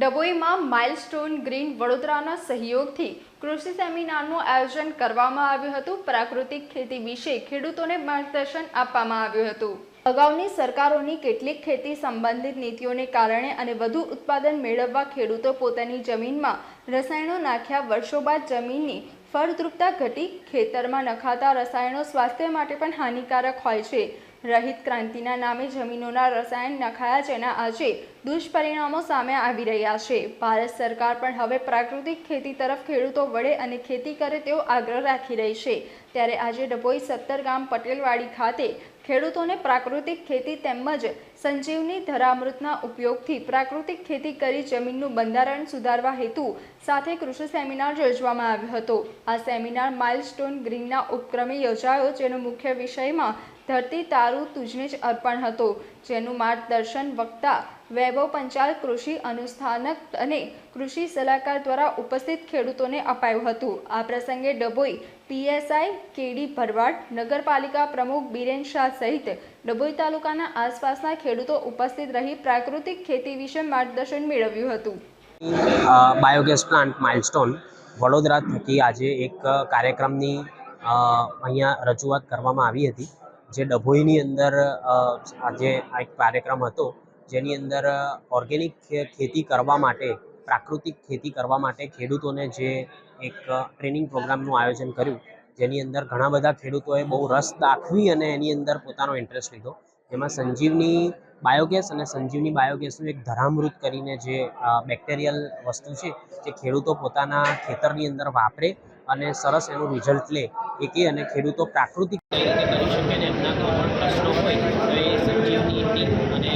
ડભોઈમાં માઇલસ્ટોન ગ્રીન વડોદરાના સહયોગથી કૃષિ સેમિનારનું આયોજન કરવામાં આવ્યું હતું. પ્રાકૃતિક ખેતી વિશે ખેડૂતોને માર્ગદર્શન આપવામાં આવ્યું હતું. અગાઉની સરકારોની કેટલીક ખેતી સંબંધિત નીતિઓને કારણે અને વધુ ઉત્પાદન મેળવવા ખેડૂતો પોતાની જમીનમાં રસાયણો નાખ્યા. વર્ષો બાદ જમીનની ફળદ્રુપતા ઘટી. ખેતરમાં નખાતા રસાયણો સ્વાસ્થ્ય માટે પણ હાનિકારક હોય છે. રહિત ક્રાંતિના નામે જમીનોના રસાયણ નખાયા, જેના આજે દુષ્પરિણામો સામે આવી રહ્યા છે. ભારત સરકાર પણ હવે પ્રાકૃતિક ખેતી તરફ ખેડૂતો વળે અને ખેતી કરે તેવો આગ્રહ રાખી રહી છે. ત્યારે આજે ડભોઈ 17 ગામ પટેલવાડી ખાતે ખેડૂતોને પ્રાકૃતિક ખેતી તેમજ સંજીવની ધરામૃતના ઉપયોગથી પ્રાકૃતિક ખેતી કરી જમીનનું બંધારણ સુધારવા હેતુ સાથે કૃષિ સેમિનાર યોજવામાં આવ્યો હતો. આ સેમિનાર માઇલસ્ટોન ગ્રીનના ઉપક્રમે યોજાયો, જેનો મુખ્ય વિષયમાં ધરતી તારું તુજને જ અર્પણ હતો, જેનું માર્ગદર્શન વક્તા વૈભવ પંચાલ કૃષિ અનુષ્ઠાનક અને કૃષિ સલાહકાર દ્વારા ઉપસ્થિત ખેડૂતોને અપાયું હતું. આ પ્રસંગે ડભોઈ પીએસઆઈ કેડી ભરવાડ, નગરપાલિકા પ્રમુખ બીરેન શાહ સહિત ડભોઈ તાલુકાના આસપાસના ખેડૂતો ઉપસ્થિત રહી પ્રાકૃતિક ખેતી વિશે માર્ગદર્શન મેળવ્યું હતું. બાયોગેસ પ્લાન્ટ માઇલસ્ટોન વડોદરા થકી આજે એક કાર્યક્રમની અહીંયા રજૂઆત કરવામાં આવી હતી, જે ડભોઈની અંદર આજે આ એક કાર્યક્રમ હતો, જેની અંદર ઓર્ગેનિક ખેતી કરવા માટે, પ્રાકૃતિક ખેતી કરવા માટે ખેડૂતોને જે એક ટ્રેનિંગ પ્રોગ્રામનું આયોજન કર્યું, જેની અંદર ઘણા બધા ખેડૂતોએ બહુ રસ દાખવી અને એની અંદર પોતાનો ઇન્ટરેસ્ટ લીધો. એમાં સંજીવની બાયોગેસ અને સંજીવની બાયોગેસનું એક ધરામૃત કરીને જે બેક્ટેરિયલ વસ્તુ છે, જે ખેડૂતો પોતાના ખેતરની અંદર વાપરે અને સરસ એનું રિઝલ્ટ લે, એ કે અને ખેડૂતો પ્રાકૃતિક કઈ રીતે કરી શકે ને એમના કોઈ પણ પ્રશ્નો હોય તો એ સંજીવની ટીમ અને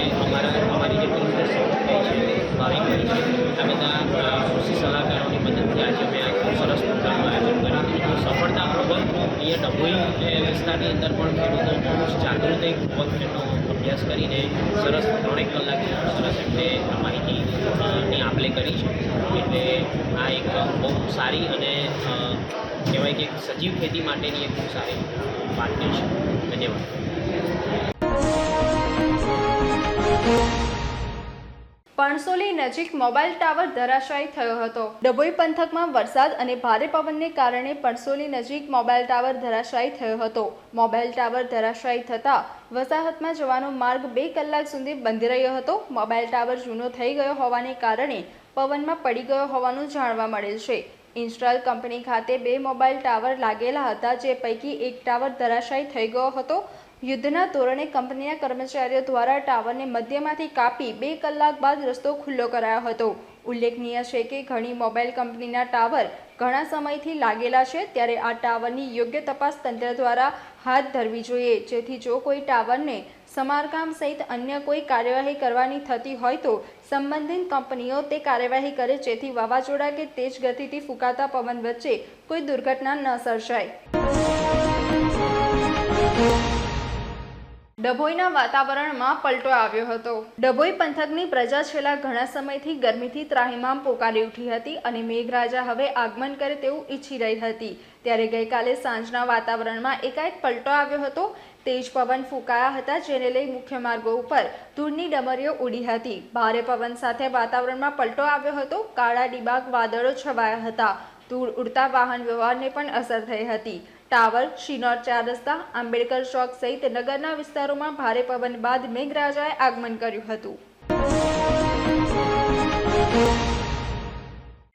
અમારી જે ટીમ છે ભાવિક છે, આ બધા કૃષિ સલાહકારોની મદદથી આજે અમે આ ખૂબ સરસ પ્રોગ્રામનું આયોજન કર્યું. સફળતાપૂર્વક અહીંયા ડભોઈ વિસ્તારની અંદર પણ ખેડૂતો બહુ જ જાગૃતિપૂર્વક એનો અભ્યાસ કરીને સરસ 3 કલાક સરસ એમને આ માહિતીની આપલે કરી છે. એટલે આ એક બહુ સારી અને કહેવાય કે સજીવ ખેતી માટેની એક ખૂબ સારી વાત છે. ધન્યવાદ. પણસોલી નજીક મોબાઈલ ટાવર ધરાશાયી થયો હતો. ડભોઈ પંથકમાં વરસાદ અને ભારે પવનને કારણે પણસોલી નજીક મોબાઈલ ટાવર ધરાશાયી થયો હતો. મોબાઈલ ટાવર ધરાશાયી થતાં વસાહતમાં જવાનો માર્ગ 2 કલાક સુધી બંધ રહ્યો હતો. મોબાઈલ ટાવર જૂનો થઈ ગયો હોવાને કારણે પવનમાં પડી ગયો હોવાનું જાણવા મળેલ છે. ઇન્સ્ટ્રાલ કંપની ખાતે 2 મોબાઈલ ટાવર લાગેલા હતા, જે પૈકી એક ટાવર ધરાશાયી થઈ ગયો હતો. યુદ્ધના ધોરણે કંપનીના કર્મચારીઓ દ્વારા ટાવરને મધ્યમાંથી કાપી 2 કલાક બાદ રસ્તો ખુલ્લો કરાયો હતો. ઉલ્લેખનીય છે કે ઘણી મોબાઈલ કંપનીના ટાવર ઘણા સમયથી લાગેલા છે, ત્યારે આ ટાવરની યોગ્ય તપાસ તંત્ર દ્વારા હાથ ધરવી જોઈએ, જેથી જો કોઈ ટાવરને સમારકામ સહિત અન્ય કોઈ કાર્યવાહી કરવાની થતી હોય તો સંબંધિત કંપનીઓ તે કાર્યવાહી કરે, જેથી વાવાઝોડા કે તેજ ગતિથી ફૂંકાતા પવન વચ્ચે કોઈ દુર્ઘટના ન સર્જાય. ડભોઈના વાતાવરણમાં પલટો આવ્યો હતો. ડભોઈ પંથકની પ્રજા છેલ્લા ઘણા સમયથી ગરમીથી ત્રાહિમામ પોકારી ઉઠી હતી અને મેઘરાજા હવે આગમન કરે તેવું ઈચ્છી રહી હતી, ત્યારે ગઈકાલે સાંજના વાતાવરણમાં એકાએક પલટો આવ્યો હતો. તેજ પવન ફૂંકાયા હતા, જેને લઈ મુખ્ય માર્ગો ઉપર ધૂળની ડમરીઓ ઉડી હતી. ભારે પવન સાથે વાતાવરણમાં પલટો આવ્યો હતો. કાળા ડિબાગ વાદળો છવાયા હતા. ધૂળ ઉડતા વાહન વ્યવહારને પણ અસર થઈ હતી. ટાવર, શિનોર 4 રસ્તા, આંબેડકર ચોક સહિત નગરના વિસ્તારોમાં ભારે પવન બાદ મેઘરાજાએ આગમન કર્યું હતું.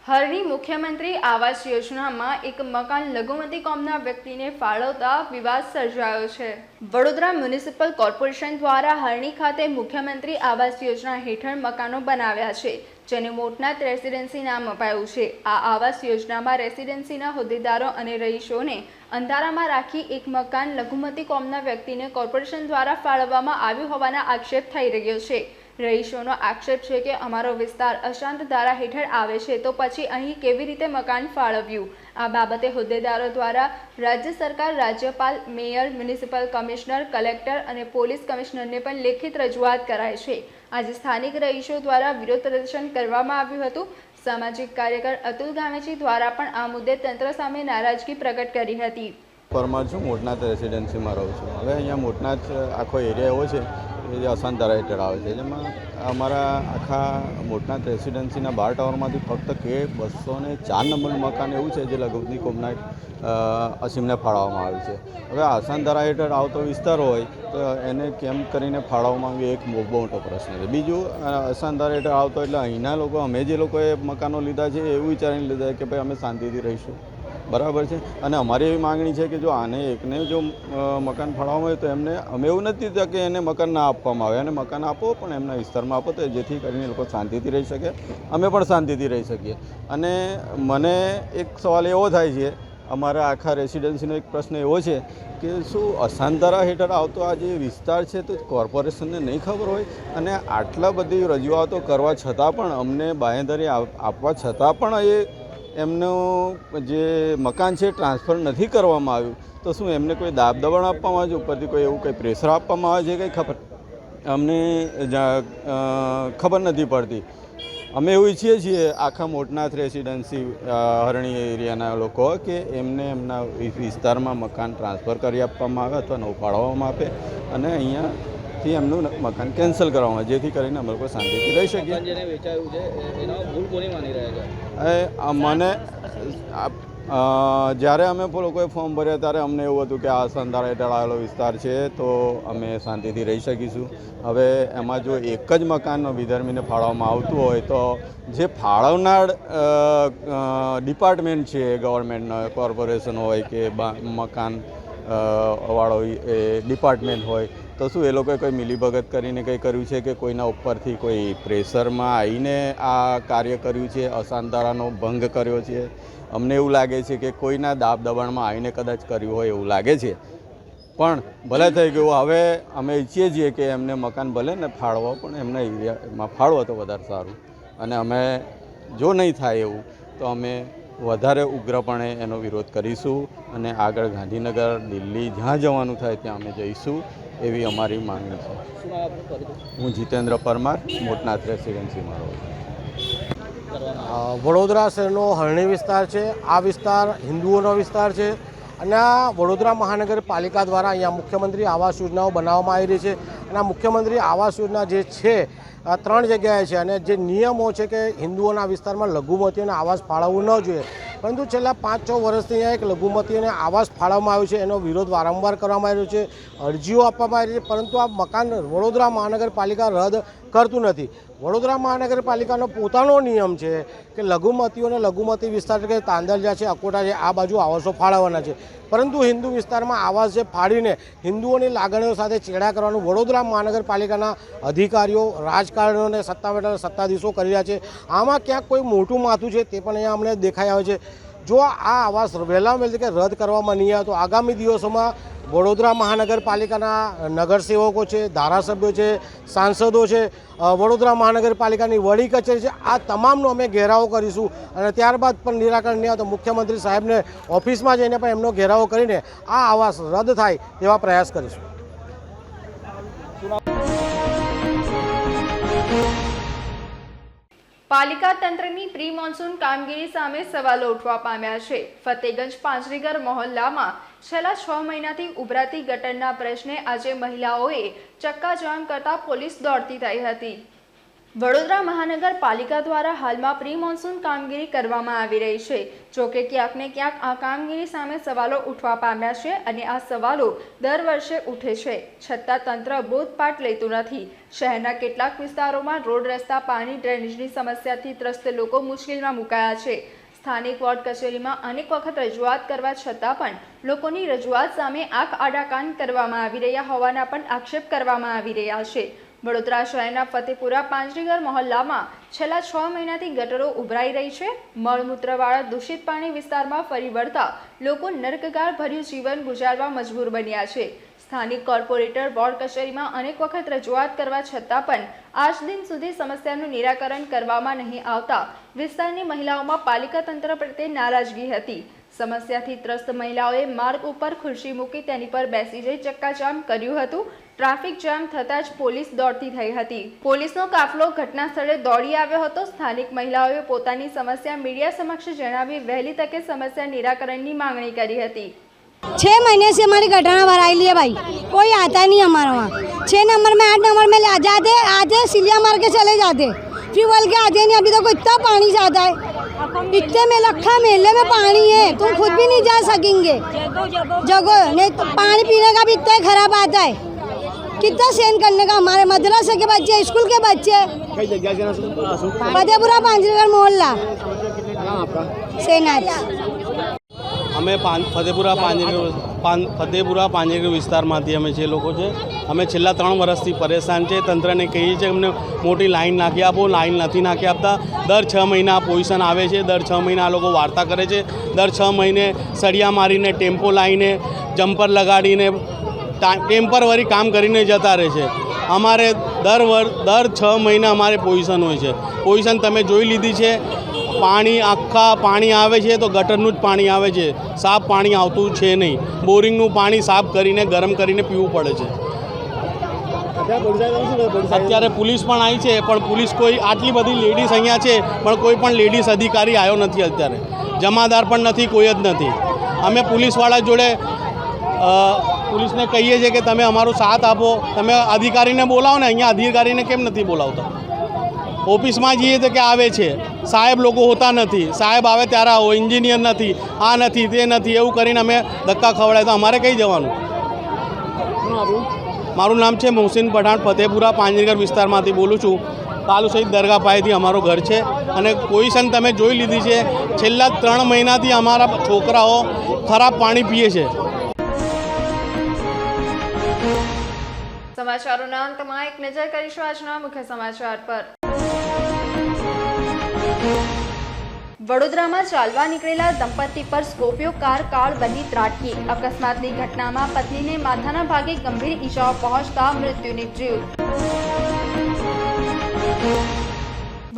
હરણી મુખ્યમંત્રી આવાસ યોજનામાં એક મકાન લઘુમતી કોમના વ્યક્તિને ફાળવતા વિવાદ સર્જાયો છે. વડોદરા મ્યુનિસિપલ કોર્પોરેશન દ્વારા હરણી ખાતે મુખ્યમંત્રી આવાસ યોજના હેઠળ મકાનો બનાવ્યા છે, જેને મોટનાથ રેસિડેન્સી નામ અપાયું છે. આ આવાસ યોજનામાં રેસિડેન્સીના હોદ્દેદારો અને રહીશોને અંધારામાં રાખી એક મકાન લઘુમતી કોમના વ્યક્તિને કોર્પોરેશન દ્વારા ફાળવવામાં આવ્યું હોવાના આક્ષેપ થઈ રહ્યો છે. રહીશોનો આક્ષેપ છે કે અમારો વિસ્તાર અશાંત ધારા હેઠળ આવે છે, તો પછી અહીં કેવી રીતે મકાન ફાળવ્યું? આ બાબતે હોદ્દેદારો દ્વારા રાજ્ય સરકાર, રાજ્યપાલ, મેયર, મ્યુનિસિપલ કમિશનર, કલેક્ટર અને પોલીસ કમિશનરને પણ લેખિત રજૂઆત કરાઈ છે. આજે સ્થાનિક રહીશો દ્વારા વિરોધ પ્રદર્શન કરવામાં આવ્યું હતું. સામાજિક કાર્યકર અતુલ ગામેજી દ્વારા પણ આ મુદ્દે તંત્ર સામે નારાજગી પ્રગટ કરી હતી. પરમાર છું, મોટનાથ રેસિડેન્સીમાં રહું છું. હવે અહીંયા મોટનાથ આખો એરિયા એવો છે એ અશાંત ધારા હેઠળ આવે છે, જેમાં અમારા આખા મોટનાથ રેસિડેન્સીના 12 ટાવરમાંથી ફક્ત કે 204 નંબરનું મકાન એવું છે જે લઘુમતી કોમના અસીમને ફાળવવામાં આવ્યું છે. હવે અશાંત ધારા હેઠળ આવતો વિસ્તાર હોય તો એને કેમ કરીને ફાળવવામાં આવ્યું એક બહુ મોટો પ્રશ્ન છે. બીજું, અશાંત ધારા હેઠળ આવતો એટલે અહીંના લોકો, અમે જે લોકોએ મકાનો લીધા છે એવું વિચારીને લીધા કે ભાઈ અમે શાંતિથી રહીશું, બરાબર છે. અને અમારી એવી માગણી છે કે જો આને એકને જો મકાન ફાળવવામાં આવે તો એમને, અમે એવું નથી કહેતા કે એને મકાન ના આપવામાં આવે, અને મકાન આપો પણ એમના વિસ્તારમાં આપો, તો જેથી કરીને લોકો શાંતિથી રહી શકે, અમે પણ શાંતિથી રહી શકીએ. અને મને એક સવાલ એવો થાય છે, અમારા આખા રેસિડેન્સીનો એક પ્રશ્ન એવો છે કે શું અશાંત ધારા હેઠળ આવતો આ જે વિસ્તાર છે તો કોર્પોરેશનને નહીં ખબર હોય? અને આટલા બધી રજૂઆતો કરવા છતાં પણ, અમને બાંહેધરી આપવા છતાં પણ એ એમનું જે મકાન છે ટ્રાન્સફર નથી કરવામાં આવ્યું, તો શું એમને કોઈ દાબ દબાણ આપવામાં આવે છે? ઉપરથી કોઈ એવું કંઈ પ્રેશર આપવામાં આવે છે? કંઈ ખબર અમને ખબર નથી પડતી. અમે એવું ઈચ્છીએ છીએ આખા મોટનાથ રેસિડેન્સી હરણી એરિયાના લોકો કે એમને એમના વિસ્તારમાં મકાન ટ્રાન્સફર કરી આપવામાં આવે અથવા નવું ફાળવવામાં આપે, અને અહીંયાથી એમનું મકાન કેન્સલ કરવામાં આવે, જેથી કરીને અમે લોકો શાંતિથી રહી શકીએ. જેને વેચાયું છે એનો ભૂલ કોની માની રહ્યા છે? મને જ્યારે અમે લોકોએ ફોર્મ ભર્યા ત્યારે અમને એવું હતું કે આ અશાંત ધારા હેઠળ આવેલો વિસ્તાર છે તો અમે શાંતિથી રહી શકીશું. હવે એમાં જો એક જ મકાન વિધર્મીને ફાળવવામાં આવતું હોય તો જે ફાળવનાર ડિપાર્ટમેન્ટ છે, ગવર્મેન્ટનો, કોર્પોરેશન હોય કે મકાન વાળો એ ડિપાર્ટમેન્ટ હોય, તો શું એ લોકોએ કોઈ મિલીભગત કરીને કંઈ કર્યું છે કે કોઈના ઉપરથી કોઈ પ્રેશરમાં આવીને આ કાર્ય કર્યું છે, અશાંત ધારાનો ભંગ કર્યો છે? અમને એવું લાગે છે કે કોઈના દાબ દબાણમાં આવીને કદાચ કર્યું હોય એવું લાગે છે. પણ ભલે થઈ ગયું. હવે અમે ઈચ્છીએ છીએ કે એમને મકાન ભલે ને ફાળવો, પણ એમના એરિયામાં ફાળવો તો વધારે સારું. અને અમે જો નહીં થાય એવું તો અમે વધારે ઉગ્રપણે એનો વિરોધ કરીશું, અને આગળ ગાંધીનગર, દિલ્હી, જ્યાં જવાનું થાય ત્યાં અમે જઈશું, એવી અમારી માંગણી છે. હું જીતેન્દ્ર પરમાર, મોટનાથ રેસિડેન્સીમાં રહું છું. વડોદરા શહેરનો હરણી વિસ્તાર છે. આ વિસ્તાર હિન્દુઓનો વિસ્તાર છે, અને આ વડોદરા મહાનગરપાલિકા દ્વારા અહીંયા મુખ્યમંત્રી આવાસ યોજનાઓ બનાવવામાં આવી રહી છે. અને આ મુખ્યમંત્રી આવાસ યોજના જે છે 3 જગ્યાએ છે, અને જે નિયમો છે કે હિન્દુઓના વિસ્તારમાં લઘુમતીઓને આવાસ ફાળવવું ન જોઈએ, પરંતુ છેલ્લા 5-6 વર્ષથી અહીંયા એક લઘુમતીઓને આવાસ ફાળવવામાં આવ્યું છે. એનો વિરોધ વારંવાર કરવામાં આવ્યો છે, અરજીઓ આપવામાં આવી છે, પરંતુ આ મકાન વડોદરા મહાનગરપાલિકા રદ કરતું નથી. વડોદરા મહાનગરપાલિકાનો પોતાનો નિયમ છે કે લઘુમતીઓને લઘુમતી વિસ્તાર કે તાંદલજા છે, અકોટા છે, આ બાજુ આવાસો ફાળવવાના છે, પરંતુ હિન્દુ વિસ્તારમાં આવાસ જે ફાડીને હિન્દુઓની લાગણીઓ સાથે ચેડા કરવાનું વડોદરા મહાનગરપાલિકાના અધિકારીઓ, રાજકારણીઓ અને સત્તાધીશો કરી રહ્યા છે. આમાં ક્યાંક કોઈ મોટું માથું છે તે પણ અહીંયા અમને દેખાઈ આવે છે. જો આ આવાસ વહેલામાં વહેલી તકે રદ કરવામાં નહીં આવે તો આગામી દિવસોમાં વડોદરા મહાનગરપાલિકાના નગરસેવકો છે, ધારાસભ્યો છે, સાંસદો છે, વડોદરા મહાનગરપાલિકાની વડી કચેરી છે, આ તમામનો અમે ઘેરાવો કરીશું અને ત્યારબાદ પણ નિરાકરણ નહીં આવે તો મુખ્યમંત્રી સાહેબને ઓફિસમાં જઈને પણ એમનો ઘેરાવો કરીને આ આવાસ રદ થાય તેવા પ્રયાસ કરીશું. પાલિકા તંત્રની પ્રી મોન્સૂન કામગીરી સામે સવાલો ઉઠવા પામ્યા છે. ફતેગંજ પાંજરીગર મહોલ્લામાં છેલ્લા 6 મહિનાથી ઉભરાતી ગટરના પ્રશ્ને આજે મહિલાઓએ ચક્કાજામ કરતા પોલીસ દોડતી થઈ હતી. વડોદરા મહાનગરપાલિકા દ્વારા હાલમાં પ્રી મોન્સૂન કામગીરી કરવામાં આવી રહી છે. જોકે ક્યાંક ને ક્યાંક આ કામગીરી સામે સવાલો ઉઠવા પામ્યા છે અને આ સવાલો દર વર્ષે ઉઠે છે, છતાં તંત્ર બોધપાઠ લેતું નથી. શહેરના કેટલાક વિસ્તારોમાં રોડ, રસ્તા, પાણી, ડ્રેનેજની સમસ્યાથી ત્રસ્ત લોકો મુશ્કેલીમાં મુકાયા છે. સ્થાનિક વોર્ડ કચેરીમાં અનેક વખત રજૂઆત કરવા છતાં પણ લોકોની રજૂઆત સામે આંખ આડા કાન કરવામાં આવી રહ્યા હોવાના પણ આક્ષેપ કરવામાં આવી રહ્યા છે. વડોદરા શહેરના ફતેપુરા પાંજરીગર મહોલ્લામાં છેલ્લા 6 મહિનાથી ગટરો ઉભરાઈ રહી છે. મળમૂત્રવાળા દૂષિત પાણી વિસ્તારમાં ફરી વળતા લોકો નર્કગાર ભર્યું જીવન ગુજારવા મજબૂર બન્યા છે. સ્થાનિક કોર્પોરેટર વોર્ડ કચેરીમાં અનેક વખત રજૂઆત કરવા છતાં પણ આજ દિન સુધી સમસ્યાનું નિરાકરણ કરવામાં નહીં આવતા વિસ્તારની મહિલાઓમાં પાલિકા તંત્ર પ્રત્યે નારાજગી હતી. સમસ્યાથી ત્રસ્ત મહિલાઓએ માર્ગ ઉપર ખુરશી મૂકી તેની પર બેસી જઈ ચક્કાજામ કર્યું હતું. ટ્રાફિક જામ થતાં જ પોલીસ દોડતી થઈ હતી. પોલીસનો કાફલો ઘટના સ્થળે દોડી આવ્યો હતો. સ્થાનિક મહિલાઓએ પોતાની સમસ્યા મીડિયા સમક્ષ જણાવી વહેલી તકે સમસ્યા નિરાકરણની માંગણી કરી હતી. 6 महीने से हमारी घटना भराई ली है भाई, कोई आता नहीं हमारे वहाँ. 6 नंबर में 8 नंबर में आते सिलिया मार के चले जाते, फिर बोल के आते नहीं. अभी तो इतना पानी जाता है, इतने में लखा मेले में पानी है, तुम खुद भी नहीं जा सकेंगे. जगह नहीं तो पानी पीने का भी इतना खराब आता है. कितना सहन करने का. हमारे मदरसे के बच्चे, स्कूल के बच्चे. फतेहपुरा पांजरीगढ़ मोहल्ला सेनाथ. અમે ફતેપુરા પાંજરેગર વિસ્તારમાંથી અમે જે લોકો છે, અમે છેલ્લા 3 વર્ષથી પરેશાન છે. તંત્રને કહીએ છીએ અમને મોટી લાઈન નાખી આપો, લાઈન નથી નાખી આપતા. દર 6 મહિના પોઝિશન આવે છે, દર 6 મહિના આ લોકો વાર્તા કરે છે. દર 6 મહિને સળિયા મારીને, ટેમ્પો લાવીને, જમ્પર લગાડીને, ટેમ્પરરી કામ કરીને જતા રહે છે. અમારે દર 6 મહિના અમારે પોઝિશન હોય છે. પોઝિશન તમે જોઈ લીધી છે. આખા પાણી આવે છે તો ગટરનું જ પાણી આવે છે, સાફ પાણી આવતું છે નહીં. બોરિંગનું પાણી સાફ કરીને ગરમ કરીને પીવું પડે છે. અત્યારે પોલીસ પણ આવી છે, પણ પોલીસ કોઈ આટલી બધી લેડીઝ અહીંયા છે પણ કોઈ પણ લેડીઝ અધિકારી આવ્યો નથી. અત્યારે જમાદાર પણ નથી, કોઈ જ નથી. અમે પોલીસવાળા જોડે પોલીસને કહીએ છીએ કે તમે અમારો સાથ આપો, તમે અધિકારીને બોલાવો ને. અહીંયા અધિકારીને કેમ નથી બોલાવતા? ઓફિસમાં જઈએ તો કે આવે છે, સાહેબ લોકો હોતા નથી. સાહેબ આવે ત્યારે આવો, એન્જિનિયર નથી, આ નથી, તે નથી, એવું કરીને અમે ધક્કા ખવડાય તો અમારે કઈ જવાનું? મારું નામ છે મોહસિન પઠાણ, ફતેપુરા પાંજરીગર વિસ્તારમાંથી બોલું છું. કાલુ સહિત દરગાહ પાસેથી અમારો ઘર છે અને પોઝિશન તમે જોઈ લીધી છે. છેલ્લા 3 મહિનાથી અમારા છોકરાઓ ખરાબ પાણી પીએ છે. સમાચારોના અંતમાં એક નજર કરીશું આજના મુખ્ય સમાચાર પર. વડોદરામાં ચાલવા નીકળેલા દંપતી પર સ્કોર્પિયો કાર કાળ બની ત્રાટકી. અકસ્માતની ઘટનામાં પત્નીને માથાના ભાગે ગંભીર ઈજાઓ પહોંચતા મૃત્યુ નીપજ્યું.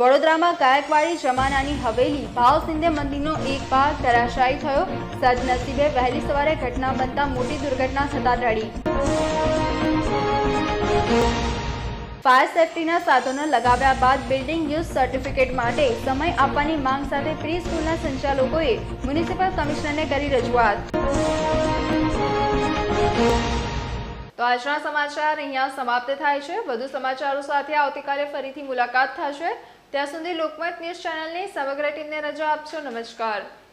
વડોદરામાં ગાયકવાડી જમાનાની હવેલી ભાવ સિંધે મંદિરનો એક ભાગ ધરાશાયી થયો. સદનસીબે વહેલી સવારે ઘટના બનતા મોટી દુર્ઘટના થતા ટળી. ફાયર સેફટીના સાધનો લગાવ્યા બાદ બિલ્ડિંગ યુઝ સર્ટિફિકેટ માટે સમય આપવાની માંગ સાથે પ્રી સ્કૂલના સંચાલકોએ મ્યુનિસિપલ કમિશનરને કરી રજૂઆત. તો આજના સમાચાર અહીંયા સમાપ્ત થાય છે. વધુ સમાચારો સાથે આવતીકાલે ફરીથી મુલાકાત થશે. ત્યાં સુધી લોકમત ન્યૂઝ ચેનલની સમગ્ર ટીમને રજા આપશો. નમસ્કાર.